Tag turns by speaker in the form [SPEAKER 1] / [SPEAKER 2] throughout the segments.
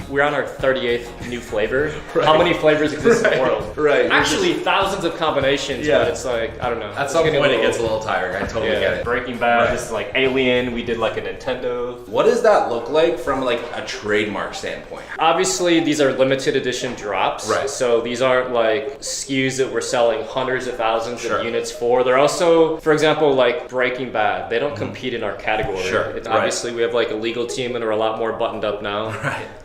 [SPEAKER 1] we're on our 38th new flavor. Right. How many flavors exist in the world?
[SPEAKER 2] Right.
[SPEAKER 1] Actually, thousands of combinations, but it's like, I don't know.
[SPEAKER 2] At some point it gets a little tiring. I totally get it.
[SPEAKER 1] Breaking Bad, this is like Alien, we did like a Nintendo.
[SPEAKER 2] What does that look like from like a trademark standpoint?
[SPEAKER 1] Obviously, these are limited edition drops.
[SPEAKER 2] Right.
[SPEAKER 1] So these aren't like SKUs that we're selling hundreds of thousands of units for. They're also, for example, like Breaking Bad. They don't compete in our category. Obviously, we have like a legal team and we're a lot more buttoned up now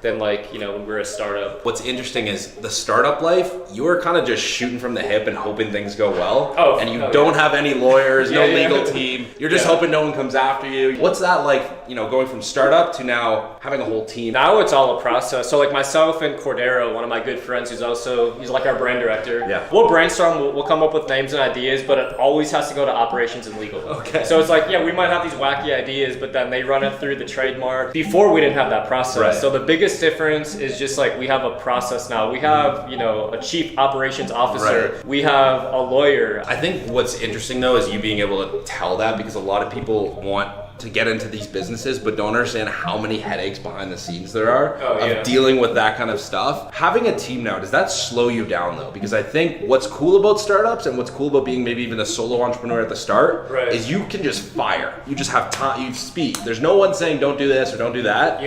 [SPEAKER 1] than like, you know, when we're a startup.
[SPEAKER 2] What's interesting is the startup life, you are kind of just shooting from the hip and hoping things go well. And you don't have any lawyers, no legal team. You're just hoping no one comes after you. What's that like, you know, going from startup to now having a whole team?
[SPEAKER 1] Now it's all a process. So like myself and Cordero, one of my good friends he's like our brand director. We'll brainstorm, we'll come up with names and ideas, but it always has to go to operations and legal. So it's like, we might have these wacky ideas, but then they run it through the trademark. Before we didn't have that process. So the biggest difference is just like we have a process now. We have, you know, a chief operations officer. We have a lawyer.
[SPEAKER 2] I think what's interesting though is you being able to tell that, because a lot of people want to get into these businesses but don't understand how many headaches behind the scenes there are of dealing with that kind of stuff. Having a team now, does that slow you down though? Because I think what's cool about startups and what's cool about being maybe even a solo entrepreneur at the start is you can just fire. You just have time, you speak. There's no one saying don't do this or don't do that.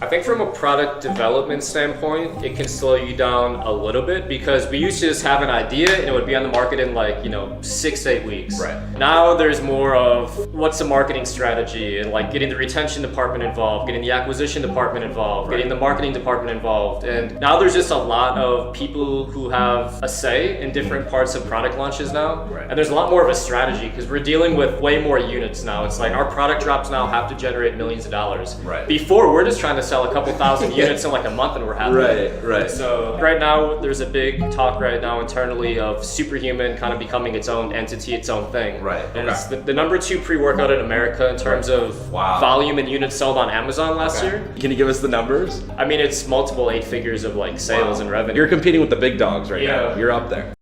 [SPEAKER 1] I think from a product development standpoint, it can slow you down a little bit, because we used to just have an idea and it would be on the market in like, you know, 6 to 8 weeks. Now there's more of what's the marketing strategy, and like getting the retention department involved, getting the acquisition department involved, getting the marketing department involved. And now there's just a lot of people who have a say in different parts of product launches now. And there's a lot more of a strategy, because we're dealing with way more units now. It's like our product drops now have to generate millions of dollars. Before, we're just trying to sell a couple thousand units in like a month and we're happy. So right now there's a big talk right now internally of Superhuman kind of becoming its own entity, its own thing. And it's the #2 pre-workout in America in terms of volume and units sold on Amazon last year.
[SPEAKER 2] Can you give us the numbers?
[SPEAKER 1] I mean, it's multiple 8 figures of like sales and revenue.
[SPEAKER 2] You're competing with the big dogs right now. You're up there.